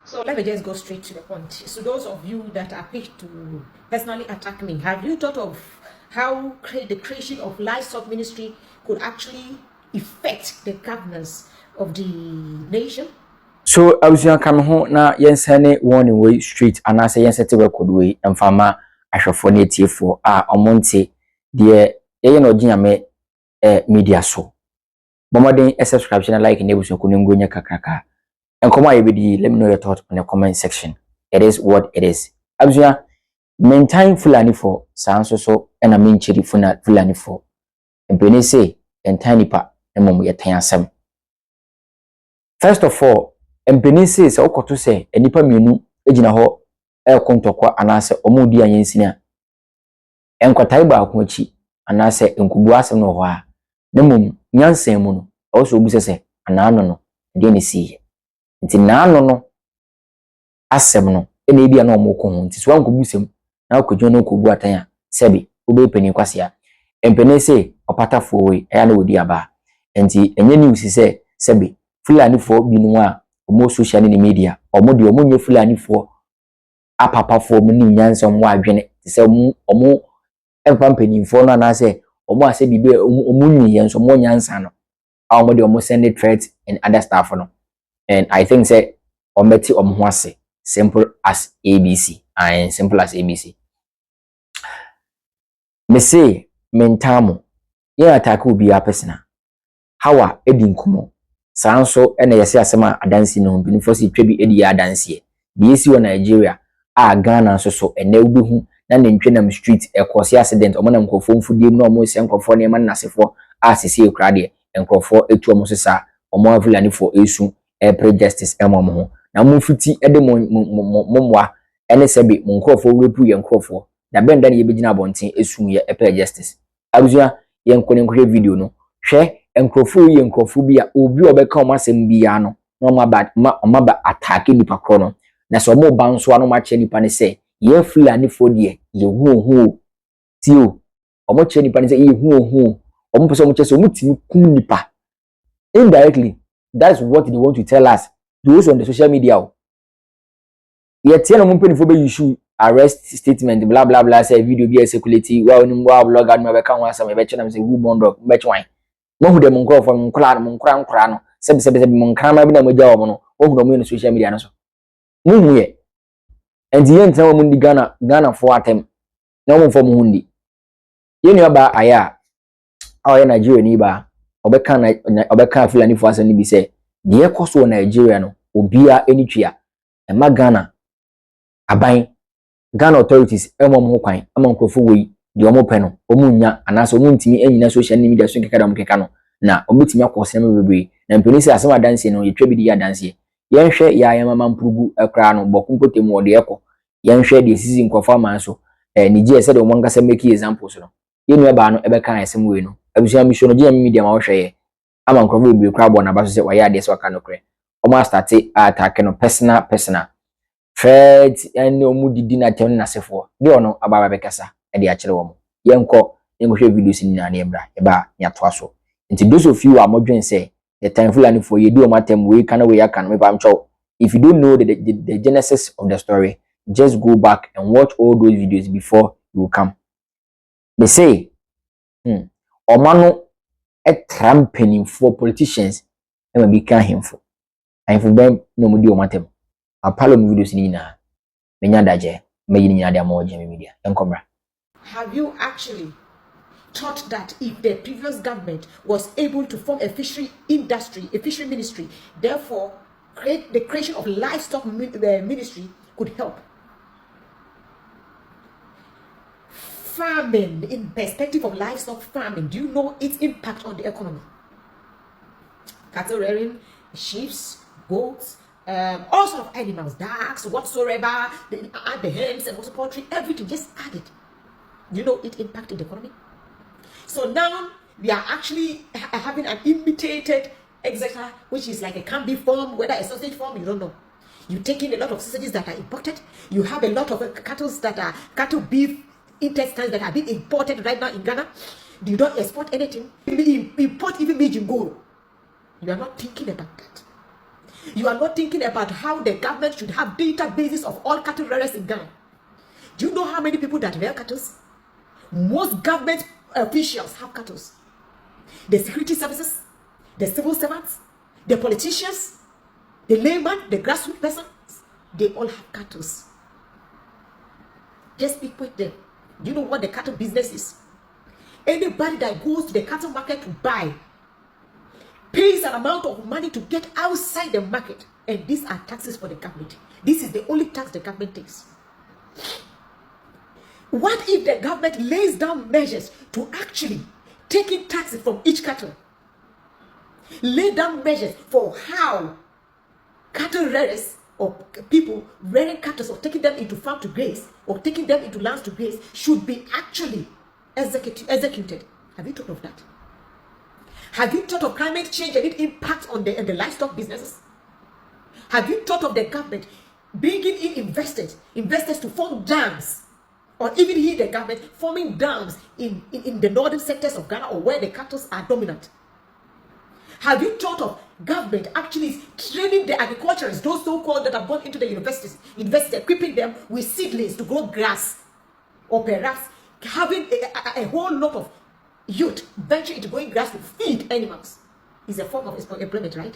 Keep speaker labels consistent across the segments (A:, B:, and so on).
A: So let me just go straight to the point. So those of you that are quick to personally attack me, have you thought of how the creation of livestock ministry could actually affect the governance of the nation?
B: So abusuan kan ho na yensane warning way street anase yensete record way emfama ahwefo na etiefo a omonte de ye no ginyame media so bomoden subscribe na like na ebusuan ko ngonya kakraka enkomo ayebedi. Let me know your thoughts in the comment section. It is what it is. Abusuan maintain Fulani for sanso so na menchiri Fulani for empeni say entire pa emom yetan asem. First of all, empeni say se okoto say enipa mienu ejina ho kontokwa anase omudi anyensini a enkwatai ba ko achi anase enkubu asem no ho a nemom nyansan mu no also obu sese anano no de ne siye nti naano no asem no ena ebia na omoko ho nti so ankubu sem na akodwo no okubu atan a sebi obe pani kwase a empeni say opatafo we eya na odi aba nti enye news say sebi Fulani for binu a omo social media omo de omo nye Fulani for apapa for mu ni nyansa omo adwene se omo empampanyin for no na say omo ase bibe omo nyi yenso omo nyansa no a omo de omo send threat and other stuff no. And I think say ometi omo ho ase simple as ABC and simple as ABC. Me say mentamo ye attack obi a personal hawa edin komo sanso ena yesi asema adansi no bi nfo si twa bi edi adansi bi esi wo Nigeria a Ghana so so ena ubehu na nentwe nam street ekosi accident omo na nkofo mfudie mu na omo se nkofo ne man nasefo a sisi ekra de nkofo etu omo sesa omo Fulani for esu pre justice emom ho na mo fiti ede momwa ene sebi mo nkofo wepu ye nkofo na benda ne yebegina abonten esu ye pre justice abuzua ye nkone nkwe video no hwe enkrofo ye enkrofo bi a obi obeka o masem bi ya no na omaba attack nipa kro no na so mo ba nso ano ma che nipa ne se ye Fulani fo de ye hu tio omo che nipa ne se ye hu omo pese omo che se omo timi kum nipa indirectly. That's what they want to tell us those on the social media. Ye tie no mo penifo be issue arrest statement blah blah blah say video be circulating wa oni wa blogger no be kan wa sam be che na say who bond be che wan mo hu de mo nkro fo mo nkra no sebi mo nkra ma bi na mo gya wo no wo hu no mo social media no so mo hu ye and ye ntan mo ndi Ghana for atem na mo fo mo hundi ye nua ba aya a ye Nigeria ni ba obeka Fulani for asen ni bi say de ekoso Nigeria no obia enitwia ema Ghana aban Ghana authorities emom ho kwan ama nkrofo wei de omo pe no omo nya anaso omo ntimi enyina social media so nkeka da mo keka no na ometimi akose na bebre na mpeni se asema danse no yetwa bi di ya danse yenhwe ya yamama mpurugu ekra no bokumpote mu ode eko yenhwe de sisi nkofo man so ni je se de omo ngasa make examples no yenu eba no ebeka asem wei no abusia mi so no je media ma wo hwe ama nkrofo bebre kra bo na ba so se waya de so ka no kre omo start attack no personal threat and omu didi na tem na sefo de ono ababa bekasa e de akere wo yenko enhwe videos ni na ebra eba nya to aso nti those of you are modwen say the time Fulani for you do matem we can we can me pam chow. If you don't know the genesis of the story, just go back and watch all those videos before you come. They say omano a tramping for politicians and be can him for and for them no mo di o matem apalo mu videos ni na menya daje meyi ni nyade mo je media enkomra.
A: Have you actually thought that if the previous government was able to form a fishery industry, a fishery ministry, therefore create the creation of livestock ministry could help? Farming, in perspective of livestock farming, do you know its impact on the economy? Cattle rearing, sheep, goats, all sorts of animals, ducks, whatsoever, add the hens and also poultry, everything, just add it. You know it impacted the economy? So now we are actually having an imitated exeter, which is like a can-be form, whether a sausage form, you don't know. You take in a lot of sausages that are imported. You have a lot of cattle beef intestines that are being imported right now in Ghana. You don't export anything. You import even Beijing gold. You are not thinking about that. You are not thinking about how the government should have databases of all cattle rearers in Ghana. Do you know how many people that rear cattle? Most government officials have cattle. The security services, the civil servants, the politicians, the layman, the grassroots persons, they all have cattle. Just speak with them. Do you know what the cattle business is? Anybody that goes to the cattle market to buy pays an amount of money to get outside the market, and these are taxes for the government. This is the only tax the government takes. What if the government lays down measures to actually taking taxes from each cattle? Lay down measures for how cattle rearers or people rearing cattle or taking them into farm to graze or taking them into lands to graze should be actually executed. Have you thought of that? Have you thought of climate change and its impact on the livestock businesses? Have you thought of the government bringing in investors to form dams, or even here the government forming dams in the northern sectors of Ghana or where the cattle are dominant? Have you thought of government actually training the agriculturists, those so-called that have gone into the universities, equipping them with seedlings to grow grass, or perhaps having a whole lot of youth venture into growing grass to feed animals? Is a form of employment, right?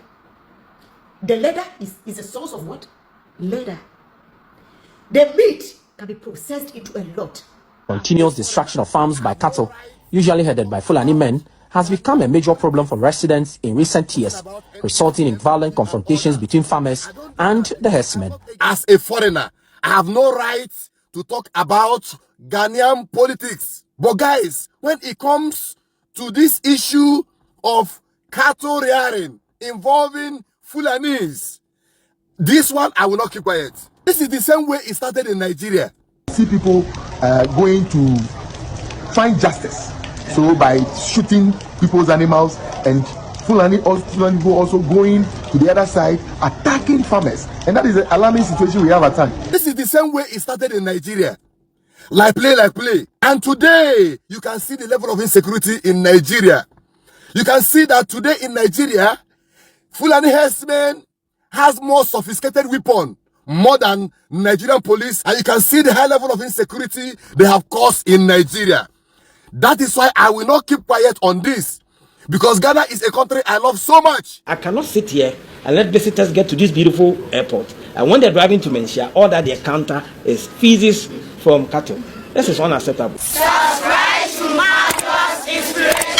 A: The leather is a source of what? Leather. The meat can be processed into a lot.
C: Continuous destruction of farms by cattle, usually headed by Fulani men, has become a major problem for residents in recent years, resulting in violent confrontations between farmers and the herdsmen.
D: As a foreigner, I have no right to talk about Ghanaian politics. But guys, when it comes to this issue of cattle rearing involving Fulani'S, this one I will not keep quiet. This is the same way it started in Nigeria.
E: See people going to find justice. So by shooting people's animals, and Fulani people also going to the other side, attacking farmers. And that is an alarming situation we have at times.
D: This is the same way it started in Nigeria. Like play. And today, you can see the level of insecurity in Nigeria. You can see that today in Nigeria, Fulani herdsmen has more sophisticated weapon, more than Nigerian police. And you can see the high level of insecurity they have caused in Nigeria. That is why I will not keep quiet on this, because Ghana is a country I love so much.
F: I cannot sit here and let visitors get to this beautiful airport, and when they're driving to Menchia, all that they encounter is feces from cattle. This is unacceptable.
G: Subscribe to Marcus Inspiration.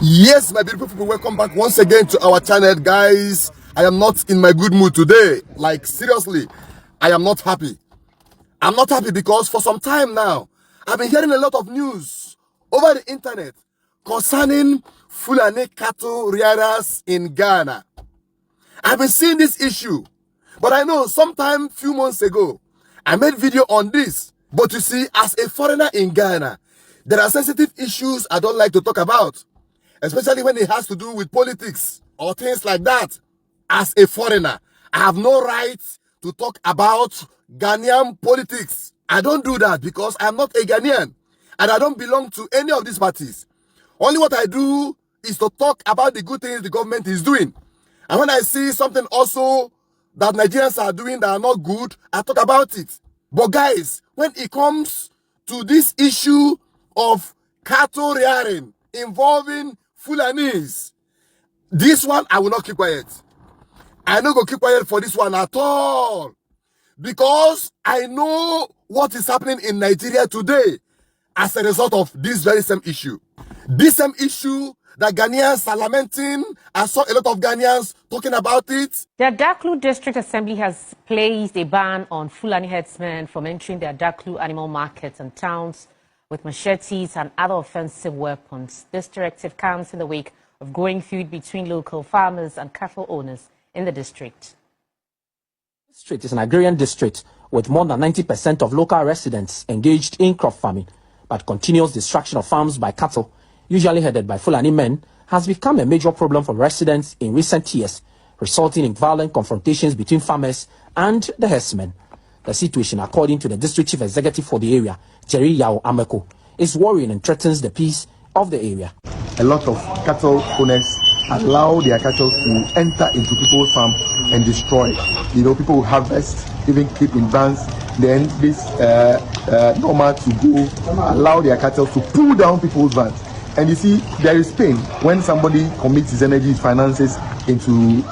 D: Yes, my beautiful people, welcome back once again to our channel, guys. I am not in my good mood today. Like, seriously, I am not happy. I'm not happy because for some time now, I've been hearing a lot of news over the internet concerning Fulani cattle rearers in Ghana. I've been seeing this issue, but I know sometime few months ago, I made video on this. But you see, as a foreigner in Ghana, there are sensitive issues I don't like to talk about, especially when it has to do with politics or things like that. As a foreigner, I have no right to talk about Ghanaian politics. I don't do that because I'm not a Ghanaian and I don't belong to any of these parties. Only what I do is to talk about the good things the government is doing. And when I see something also that Nigerians are doing that are not good, I talk about it. But guys, when it comes to this issue of cattle rearing involving Fulani'S, this one I will not keep quiet. I don't go keep quiet for this one at all, because I know what is happening in Nigeria today as a result of this very same issue. This same issue that Ghanaians are lamenting. I saw a lot of Ghanaians talking about it.
H: The Adaklu District Assembly has placed a ban on Fulani herdsmen from entering the Adaklu animal markets and towns with machetes and other offensive weapons. This directive comes in the wake of growing feud between local farmers and cattle owners in the district.
C: The district is an agrarian district with more than 90% of local residents engaged in crop farming, but continuous destruction of farms by cattle, usually headed by Fulani men, has become a major problem for residents in recent years, resulting in violent confrontations between farmers and the herdsmen. The situation, according to the district chief executive for the area, Jerry Yao Ameko, is worrying and threatens the peace of the area.
E: A lot of cattle owners allow their cattle to enter into people's farm and destroy. You know, people will harvest, even keep in vans. Then this normal to go allow their cattle to pull down people's vans. And you see, there is pain when somebody commits his energy, his finances into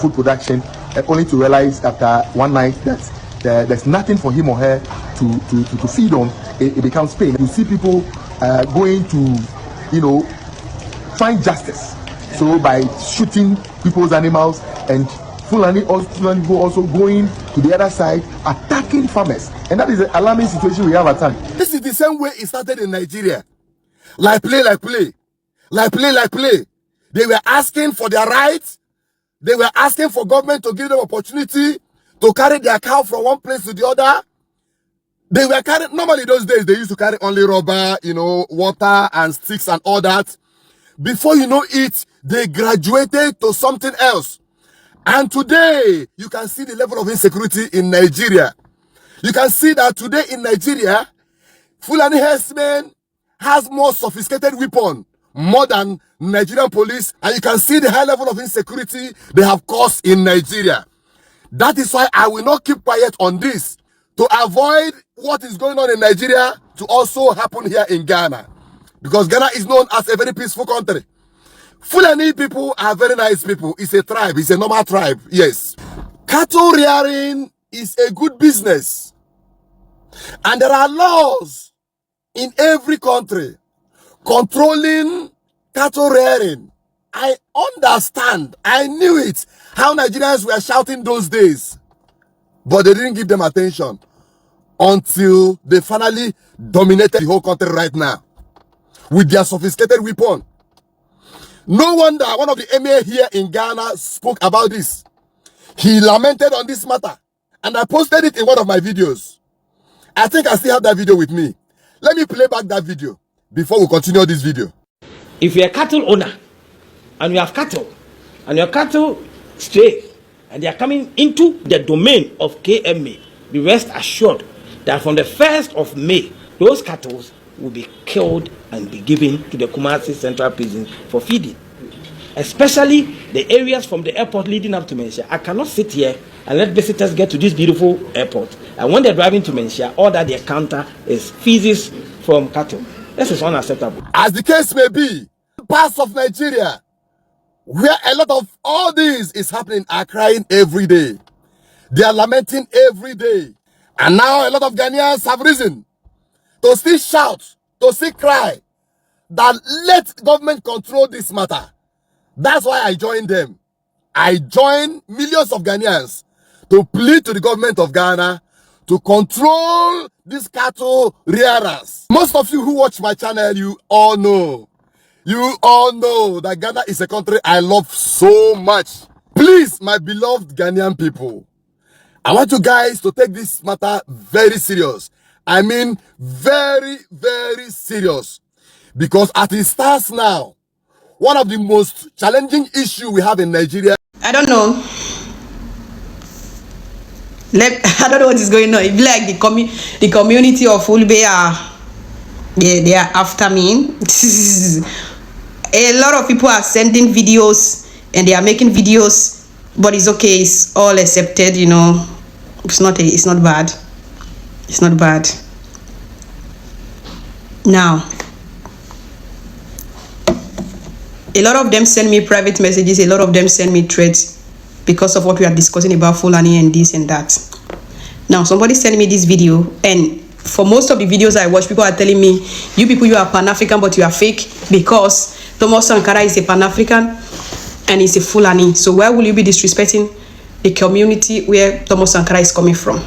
E: food production, only to realize after one night that there's nothing for him or her to feed on. It becomes pain. You see people going to, you know, find justice. So by shooting people's animals, and Fulani also going to the other side, attacking farmers. And that is an alarming situation we have at times.
D: This is the same way it started in Nigeria. Like play, like play. Like play, like play. They were asking for their rights. They were asking for government to give them opportunity to carry their cow from one place to the other. They were carrying, normally those days, they used to carry only rubber, you know, water and sticks and all that. Before you know it, they graduated to something else. And today, you can see the level of insecurity in Nigeria. You can see that today in Nigeria, Fulani herdsmen has more sophisticated weapon, more than Nigerian police. And you can see the high level of insecurity they have caused in Nigeria. That is why I will not keep quiet on this, to avoid what is going on in Nigeria to also happen here in Ghana. Because Ghana is known as a very peaceful country. Fulani people are very nice people. It's a tribe. It's a normal tribe. Yes. Cattle rearing is a good business. And there are laws in every country controlling cattle rearing. I understand. I knew it. How Nigerians were shouting those days. But they didn't give them attention until they finally dominated the whole country right now with their sophisticated weapon. No wonder one of the emir here in Ghana spoke about this. He lamented on this matter. And I posted it in one of my videos. I think I still have that video with me. Let me play back that video before we continue this video.
F: If you're a cattle owner and you have cattle and your cattle stray and they are coming into the domain of KMA, be rest assured that from the 1st of May, those cattle will be killed and be given to the Kumasi Central Prison for feeding. Especially the areas from the airport leading up to Mensia. I cannot sit here and let visitors get to this beautiful airport. And when they're driving to Mensia, all that they encounter is feces from cattle. This is unacceptable.
D: As the case may be, parts of Nigeria where a lot of all this is happening are crying every day. They are lamenting every day. And now a lot of Ghanaians have risen to still shout, to still cry that let government control this matter. That's why I joined them. I joined millions of Ghanaians to plead to the government of Ghana to control these cattle rearers. Most of you who watch my channel, you all know that Ghana is a country I love so much. Please, my beloved Ghanaian people, I want you guys to take this matter very serious. I mean, very, very serious. Because as it stands now, one of the most challenging issues we have in Nigeria.
I: I don't know. I don't know what is going on. It's like the community of Ulbe are they are after me. A lot of people are sending videos and they are making videos, but it's okay. It's all accepted, you know. It's not bad. It's not bad. Now, a lot of them send me private messages. A lot of them send me threats because of what we are discussing about Fulani and this and that. Now, somebody sent me this video, and for most of the videos I watch, people are telling me, you people, you are Pan-African, but you are fake because Thomas Sankara is a Pan-African and he's a Fulani. So why will you be disrespecting the community where Thomas Sankara is coming from?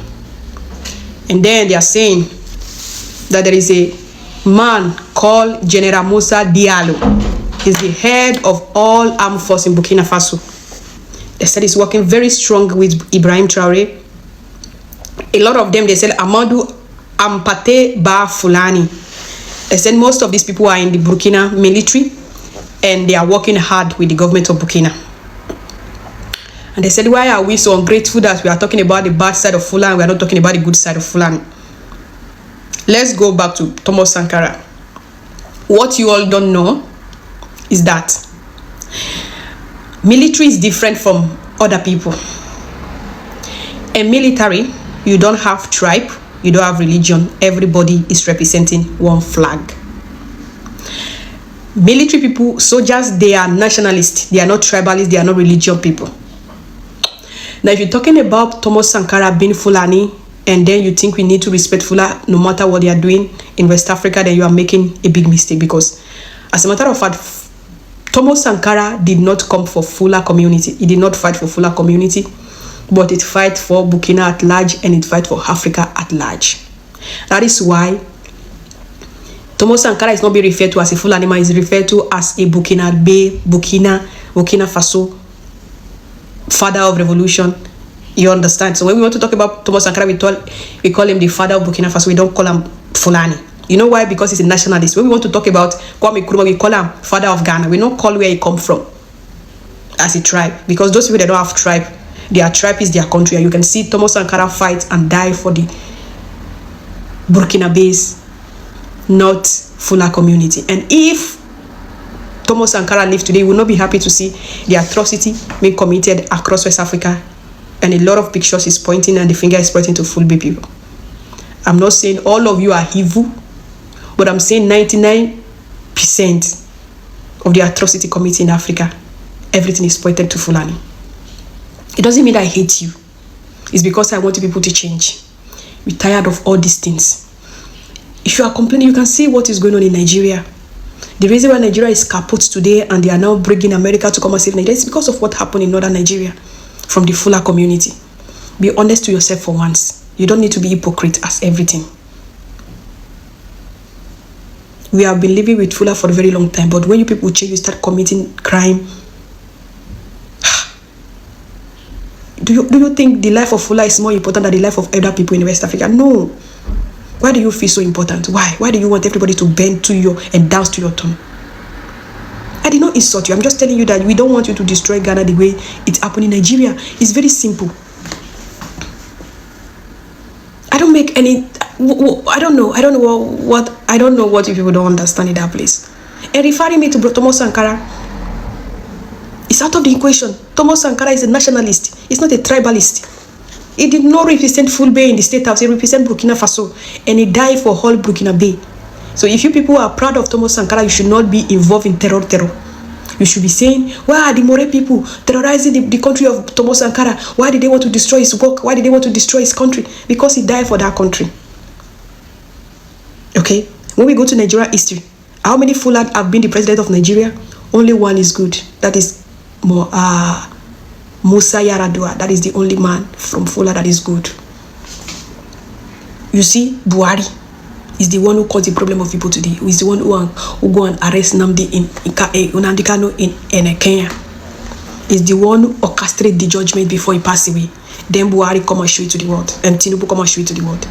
I: And then they are saying that there is a man called General Musa Diallo. He's the head of all armed forces in Burkina Faso. They said he's working very strong with Ibrahim Traore. A lot of them, they said Amadou Ampate Ba Fulani. They said most of these people are in the Burkina military and they are working hard with the government of Burkina. And they said, why are we so ungrateful that we are talking about the bad side of Fulani, we are not talking about the good side of Fulani? Let's go back to Thomas Sankara. What you all don't know is that Military is different from other people. In military, you don't have tribe, you don't have religion. Everybody is representing one flag. Military people, soldiers, they are nationalists. They are not tribalists. They are not religious people. Now, if you're talking about Thomas Sankara being Fulani, and then you think we need to respect Fula no matter what they are doing in West Africa, then you are making a big mistake. Because as a matter of fact, Thomas Sankara did not come for Fula community. He did not fight for Fula community, but it fight for Burkina at large, and it fight for Africa at large. That is why Thomas Sankara is not being referred to as a Fulani man, is referred to as a Burkina Faso, father of revolution. You understand? So when we want to talk about Thomas Sankara, we call him the father of Burkina Faso. We don't call him Fulani. You know why? Because he's a nationalist. When we want to talk about Kwame Nkrumah, we call him father of Ghana. We don't call where he come from as a tribe, because those people, they don't have tribe. Their tribe is their country. And you can see Thomas Sankara fight and die for the Burkinabes, not Fula community. And if Thomas Sankara lived today, we will not be happy to see the atrocity being committed across West Africa. And a lot of pictures is pointing, and the finger is pointing to Fulbe people. I'm not saying all of you are evil, but I'm saying 99% of the atrocity committed in Africa, everything is pointed to Fulani. It doesn't mean I hate you. It's because I want people to change. We're tired of all these things. If you are complaining, you can see what is going on in Nigeria. The reason why Nigeria is kaput today and they are now bringing America to come and save Nigeria is because of what happened in northern Nigeria from the Fula community. Be honest to yourself for once. You don't need to be hypocrite as everything. We have been living with Fula for a very long time, but when you people change, you start committing crime. Do you think the life of Fula is more important than the life of other people in West Africa? No. Why do you feel so important? Why? Why do you want everybody to bend to you and dance to your tune? I did not insult you. I'm just telling you that we don't want you to destroy Ghana the way it's happening in Nigeria. It's very simple. I don't make any. I don't know what you people don't understand in that place. And referring me to Thomas Sankara, it's out of the equation. Thomas Sankara is a nationalist. He's not a tribalist. He did not represent Fulbe in the State House. He represents Burkina Faso. And he died for whole Burkina Bay. So if you people are proud of Thomas Sankara, you should not be involved in terror. You should be saying, why are the More people terrorizing the country of Thomas Sankara? Why did they want to destroy his work? Why did they want to destroy his country? Because he died for that country. Okay? When we go to Nigeria history, how many Fulani have been the president of Nigeria? Only one is good. That is Musa Yaradua. That is the only man from Fula that is good. You see, Buhari is the one who caused the problem of people today. Who is the one who go and arrest Nnamdi Kanu in Kenya. Is the one who orchestrated the judgment before he passed away. Then Buhari come and show it to the world. And Tinubu come and show it to the world.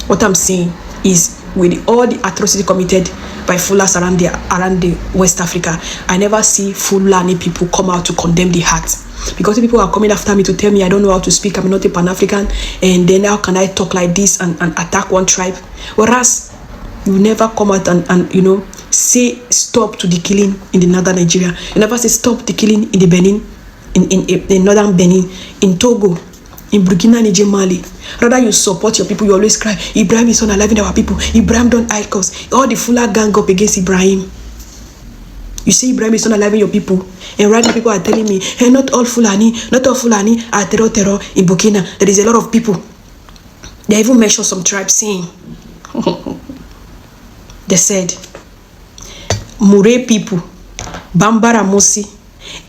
I: What I'm saying is, with all the atrocity committed by Fulas around the West Africa, I never see Fulani people come out to condemn the act. Because people are coming after me to tell me I don't know how to speak, I'm not a Pan-African, and then how can I talk like this and attack one tribe? Whereas you never come out and you know, say stop to the killing in the northern Nigeria. You never say stop the killing in the Benin, in northern Benin, in Togo, in Burkina, Niger, Mali. Rather you support your people, you always cry, Ibrahim is unaliving our people, Ibrahim don't hide us. All the Fula gang up against Ibrahim. You see Ibrahim is unaliving your people, and right now people are telling me, hey, not all Fulani are terror in Burkina. There is a lot of people. They even mentioned some tribes saying, they said, Mure people, Bambara Musi,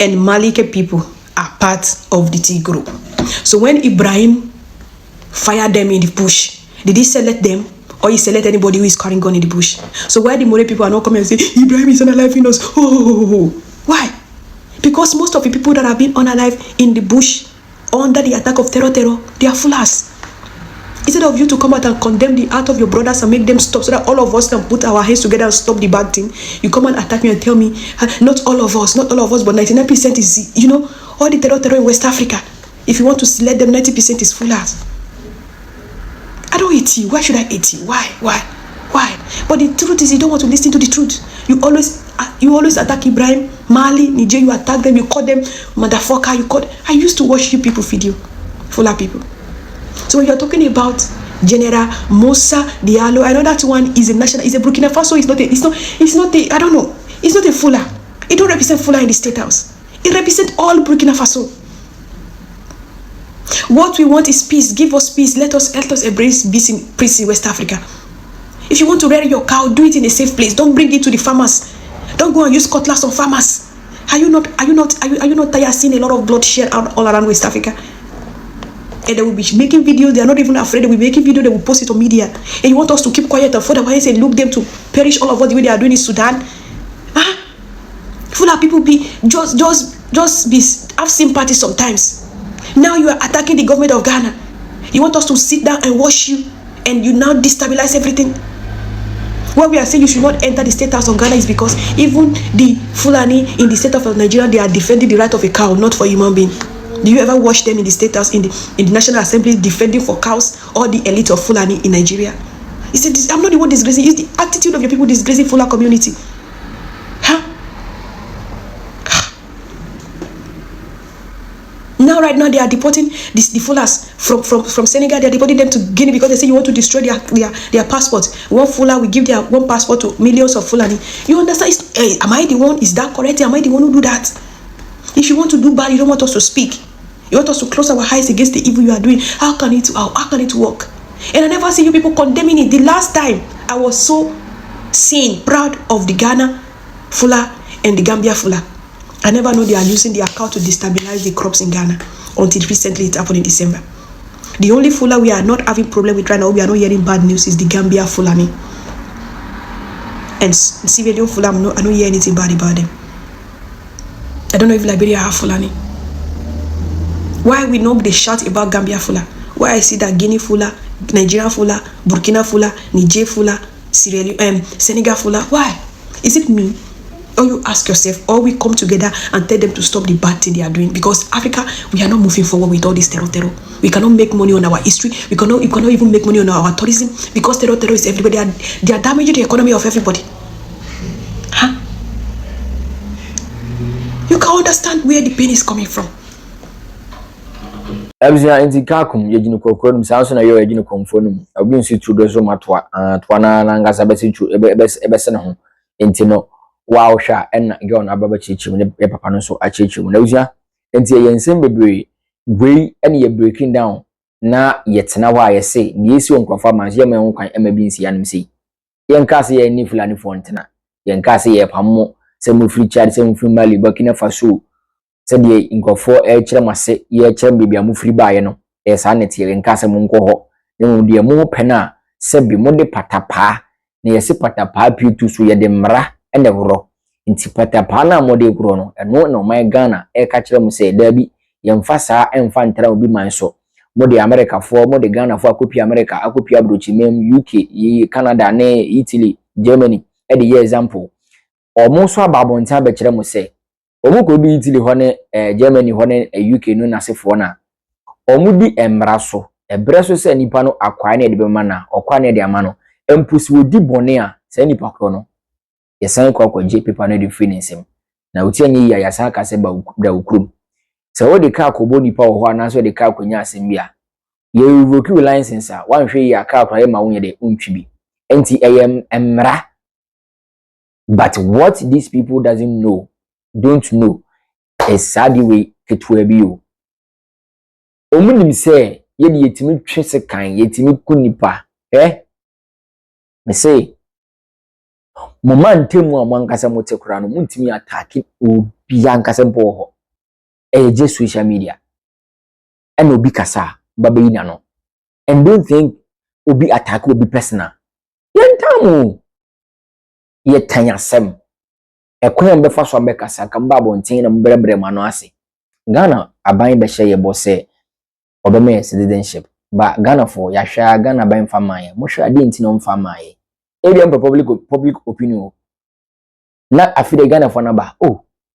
I: and Malike people are part of the T group. So when Ibrahim fired them in the bush, did he select them, or he select anybody who is carrying gun in the bush? So why the More people are not coming and say Ibrahim is unaliving us? Why? Because most of the people that have been unalive in the bush under the attack of terror, they are Fulas. Instead of you to come out and condemn the act of your brothers and make them stop so that all of us can put our hands together and stop the bad thing, you come and attack me and tell me, not all of us, but 99% is, you know, all the terror in West Africa. If you want to select them, 90% is Fulas. I don't hate you. Why should I hate you? Why? But the truth is, you don't want to listen to the truth. You always attack Ibrahim, Mali, Niger, you attack them, you call them motherfucker, you call. I used to watch you people video, Fula people. So when you're talking about General Musa Diallo, I know that one is a national, is a Burkina Faso. It's not a, I don't know. It's not a Fula. It don't represent Fula in the State House. It represents all Burkina Faso. What we want is peace. Give us peace. Let us embrace peace in West Africa. If you want to rear your cow, do it in a safe place. Don't bring it to the farmers. Don't go and use cutlass on farmers. Are you not tired of seeing a lot of bloodshed all around West Africa? And they will be making videos. They are not even afraid. They will be making videos. They will post it on media. And you want us to keep quiet and further and say, look them to perish all of what the way they are doing in Sudan? Huh? Full of people be just be have sympathy sometimes. Now you are attacking the government of Ghana. You want us to sit down and watch you, and you now destabilize everything. What we are saying you should not enter the State House of Ghana is because even the Fulani in the state of Nigeria, they are defending the right of a cow, not for human being. Do you ever watch them in the State House, in the National Assembly, defending for cows, or the elite of Fulani in Nigeria? He said, I'm not the one disgracing. It's the attitude of your people disgracing Fula community. Huh? Right now they are deporting the Fulas from Senegal. They are deporting them to Guinea because they say you want to destroy their passports. One Fula will give their one passport to millions of Fulani. You understand? Am I the one? Is that correct? Am I the one who do that? If you want to do bad, you don't want us to speak. You want us to close our eyes against the evil you are doing. How can it work? And I never see you people condemning it. The last time I was so proud of the Ghana Fula and the Gambia Fula. I never know they are using their cow to destabilize the crops in Ghana until recently it happened in December. The only Fula we are not having problem with right now, we are not hearing bad news, is the Gambia Fulani. And civilian Fula, I don't hear anything bad about them. I don't know if Liberia have Fulani. Why we know they shout about Gambia Fula? Why I see that Guinea Fula, Nigeria Fula, Burkina Fula, Niger Fula, Senegal Fula? Why? Is it me? Or you ask yourself, or we come together and tell them to stop the bad thing they are doing? Because Africa, we are not moving forward with all this terror. We cannot make money on our history. We cannot even make money on our tourism because terror is everybody. They are damaging the economy of everybody. Huh? You can understand where the pain is coming from.
B: Abusua enti kakum yeginu kokoro num sanso na yo yeginu komfo num obi nsu tudo zo matwa na ngasa besi tu ebese ne ho enti no wa ohwa en girl na baba chichim ne papa no so achichim na abusua enti ye nsem bebre brei ene ye breaking down na yetena wa ye se ne yesi onkofa ma ye men kwan ema bi nsi yanim sei ye nkase ye ni Fulani fontena ye nkase ye pammo se mu free charge se mu free Mali Burkina Faso sɛdeɛ nkɔfo ɛkyerɛ mase yɛ kyerɛ baabi a mo firi baayɛ no saa nete yɛ nka sɛ mo nkɔ hɔ ne mo deɛ mo pɛ na sɛbi mo de patapaa na yɛse patapaa pitu so yɛ de mmara ɛna woro nti patapaa na mo de woro no ɛno na ɔman Ghana ɛka kyerɛ mo sɛ daabi yɛmfa saa ɛmfa ntara obi man so mo de America fo mo de Ghana fo akopia America akopia abrochimem UK Canada ne Italy Germany ɛde yɛ example ɔmo so ababonta ba kyerɛ mo sɛ omu ko bi Italy ho ne Germany ho ne UK no nasefo na omu di emra so ebre so se nipa no akwa na de be ma na okwa na de ama no empusi wodi bone a se nipa kro no yesan kwa je paper no de free nsem na uti anyi ya yasa ka se ba da ukrum se wo de ka akobo nipa wo ho ana so de ka akonya asem bia ye revoke license a wan hwe ya ka akwa ma wonye de untwi bi enti emra. But what these people don't know is sadi we ketwe bi o omunim se ye de yetimi twese kan yetimi kunipa me say moment ntemu a mwankasa mote kura no muntimi attack obi ankasa mpo ho je social media and obi kasa baba yi na no and don't think obi attack obi personal yentamu ye tanyasem ekwan be fa so be kasa ka mba bontin na mbrebre ma no ase Ghana aban be hye ye bo se obeme citizenship ba Ghana for ya hwa Ghana ban fa man mo hwa de nti no mfa man area public opinion na afide Ghana for na ba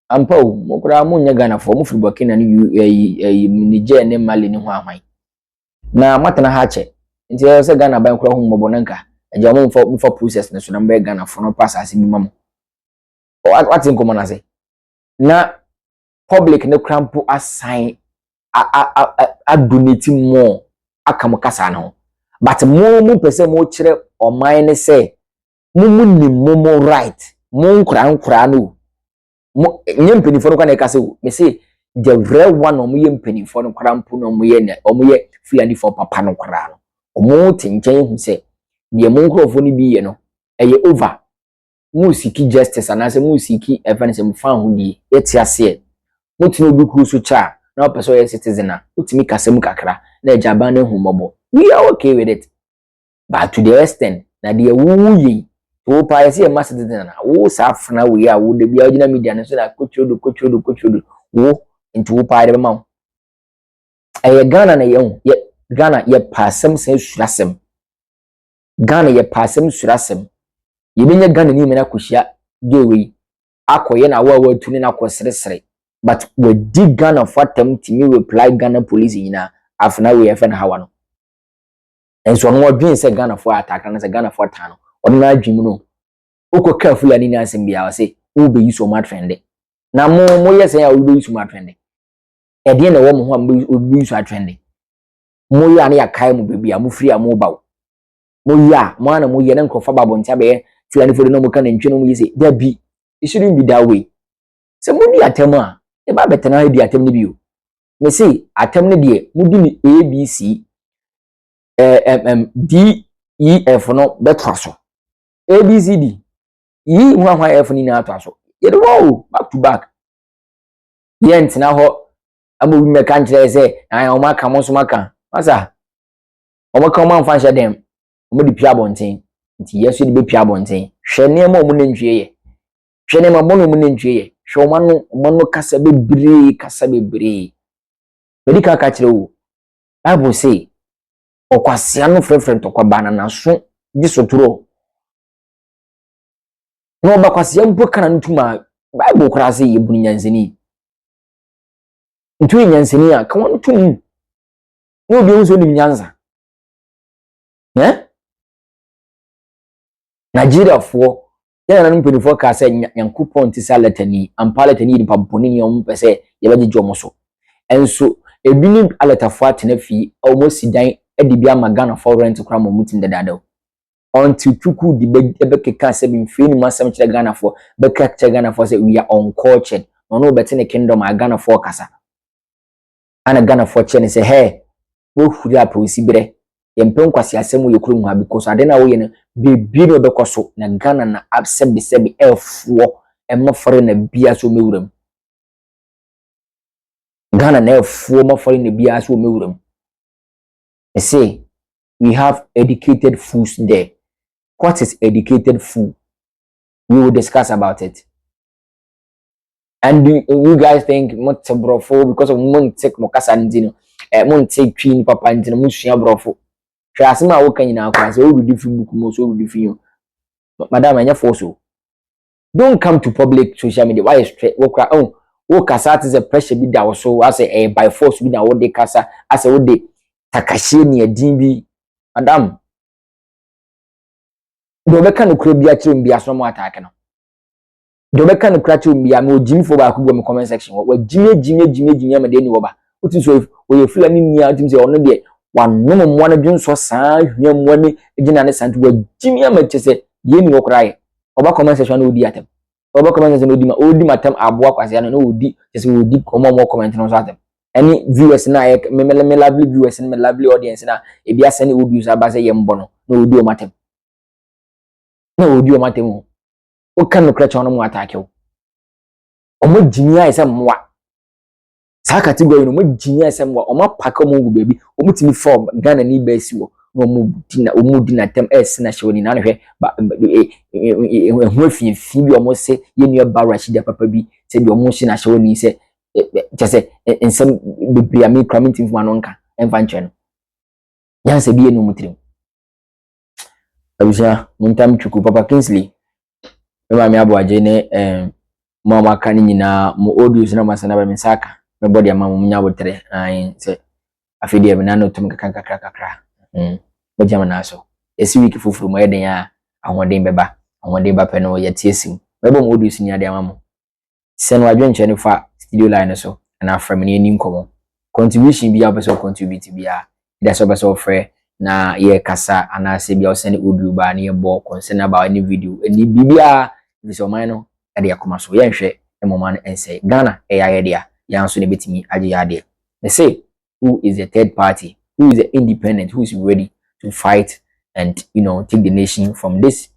B: ampa mo kura mo nya Ghana for mo firi Burkina ni Niger ne Mali ni ho ahwan na matana ha che nti se Ghana ban kura ho mbobo nanka eja mo mfa process na so na mba Ghana for no pass ase bi mamo. What's in common as na public ne crampo assign a donate more akam kasa no but mo pese mo kire oman ne say mo ni mo right mo nkra no mo nyem penifo no kwa na kase me say the real one omo ye mpenifo no crampo no omo ye Fulani for papa no kra no omo tinchen hu say de mo nkrofo no bi ye no eye over mo siki justice anase mo siki evidence mo fa ho die etiase mutimi obi kru so cha na person ye citizen na mutimi kasem kakra na ejaba na humobo we are okay with it but to the extent na de wu yi to pa ye se ma citizen na wo sa afna we a wo de bia ogina media na so na kochodo wo into pa de ma e Ghana na ye Ghana ye pasem se surasem Ghana ye pasem surasem ye benya Ghana ni me na kohia de we akoye na wa tuni na kosresre but we dig Ghana for them to me reply Ghana police ina afna we efen hawa no enso no odwen se Ghana for attack na se Ghana for tan no ono na adwim no ukoka Fulani ni asem bia se wo be use o mat trend na mo yes ya wo be use mat trend e de na wo mo ho be use trend mo ya na ya kai mo be bia mo free am ba mo ya mo na mo ye na nkofa babo ntia be Fulani for no mo kan ntwe no mo yese da bi it shouldn't be that way se mo di atem a e ba betena ha di atem ni bio me say atem ni de mudi ni ABC D E F no betra so ABCD yi hwa F ni na atwa so ye de wo back to back ye ntina ho abo bi meka nkyere se an o maka mo so maka masa o maka o man fa hye dem o mo di pia bonten nti yeso de be pia bonten hwe ne ma o mo na ntwie ye hwe ne ma mo no mo na ntwie ye hwe o no kasa bebre medika ka kire wo Bible say okwasia no frefrem to kwa bana na so di soturo no ba kwasia mpo kana ntuma Bible kura say ye bunu nyansani ntu nyansani a ka won tum no bi unso ni nyansa Nigeria for yana nan mpeni ka say Nyankopon ti sa letani ampa letani di paboni ni om pese ye ba gije omoso enso ebini aletafo atena fi almost dan edi bia magana for rent kra mo mutin dadado until tuku di ebekeka se bi mfini masam kire Ghana for beka kire Ghana for say we are uncultured no beti ne kingdom a Ghana for kasa ana Ghana for che ne say hey wo huri aposi bere yempen kwasi asem ye kurum ha because ade na wo ye ne bebi no bekoso na Ghana na absebe sebi efo emofore na bia so mewuram Ghana na efo mofore na bia so mewuram I say we have educated fools there. What is educated fool? We will discuss about it. And you guys think much brofo because of take mokasa ndino take twin papa ndino musua brofo hwa asema wo kan nyina akwa say o redi fi book mo so redi fi yo madam anya force don't come to public social media why straight wo kra wo kasa at the pressure bi da so as by force bi na wo de kasa as wo de takashie ni edin bi madam do be kan kro bi a kire mbi aso mo attack no do be kan kra kire mbi a no jimi fo ba ku go comment section wa jimi ma de ni wo ba uti so wo ye Fulani ni a uti say ono de wanom mo na dwunso saa hwia mo ni egina ne santu wa jimi ama chese de ni wo kra ye oba comment section no odi atem oba comment section no odi matem aboa kwase no odi chese odi mo comment no so atem any viewers na me lovely viewers me lovely audience na e bia sene obi so aba say ye mbo no odi o matem na odi o matem o kan no kra cha no mo attack o mo jimi ai say moa sa category no mo jimi ai say moa o ma pack mo go baby o mutimi form Ghana ni ba si wo no mo di na tem es na hwe ni na hwe ho fi bi o mo se ye nua barashi da papa bi se bi o mo shi na hwe ni se chese ensem bibri ami community mfuma no nka emfa nche no yanse bi enu mutrim abusha muntam chuku papa Kingsley mema mi aboaje ne mama kan nyina mo audios na masana ba misaka me body ama mo nya botre ai se afidi e na no tum kakra bajama na so esi week fufuru mo yeden ya ahoden beba ahoden ba pe no ye tiesim mebo mo audios ni ade ama mo send wadwenche ne fa studio line so na from ne ni nkomo contribution bi a person contribute bia that's what person offer na ye kasa ana se bia send audio ba na ye bo concern about any video any bibia this o man no e de akoma so ye nhwe e moma no ense Ghana e ya ye dia ya so ne betimi age ya de they say who is the third party, who is the independent, who is ready to fight and take the nation from this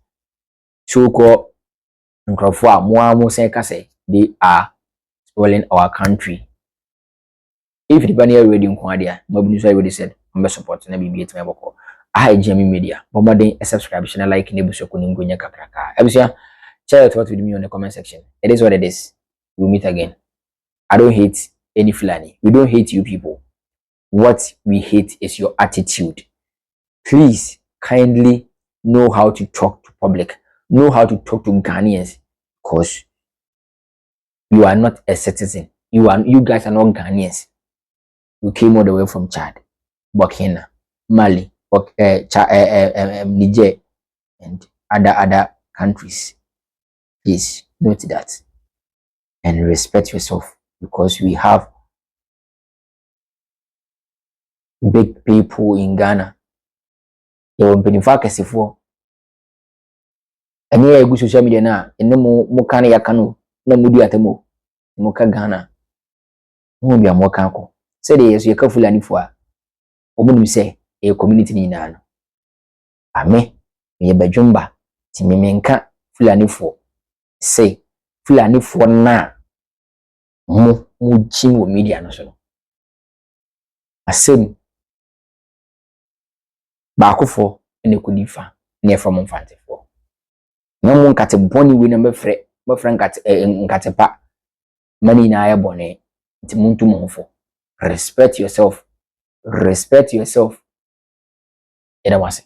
B: so-called Nkrofo mo say they are spoiling our country. If the banner ready in Kwadia, nobody already said I'm support na BB to my boko. I Jamie Media. Bombarden subscribe channel like nebu so kuningonya kakraka. Ebusia share your thoughts with me on the comment section. It is what it is. We'll meet again. I don't hate any Fulani. We don't hate you people. What we hate is your attitude. Please kindly know how to talk to public, know how to talk to Ghanaians, because you are not a citizen. You guys are not Ghanaians. You came all the way from Chad, Burkina, Mali, Niger, and other countries. Please note that and respect yourself, because we have big people in Ghana. You will be in fact for any a good social media na in mo kan ya kanu na mudi atemo mo ka Ghana mo bia mo kan ko say dey yesu ye ka Fulani fo a omunim say e community ni na no ame me badwumba ti me menka Fulani fo say Fulani fo na mo jin wo media no so no asem ba akofo ene kodifa na efra mo mfante fo no mo nkate boni we na mefre nkate pa mani na aye bone nti muntu mo fo respect yourself. Eda wase.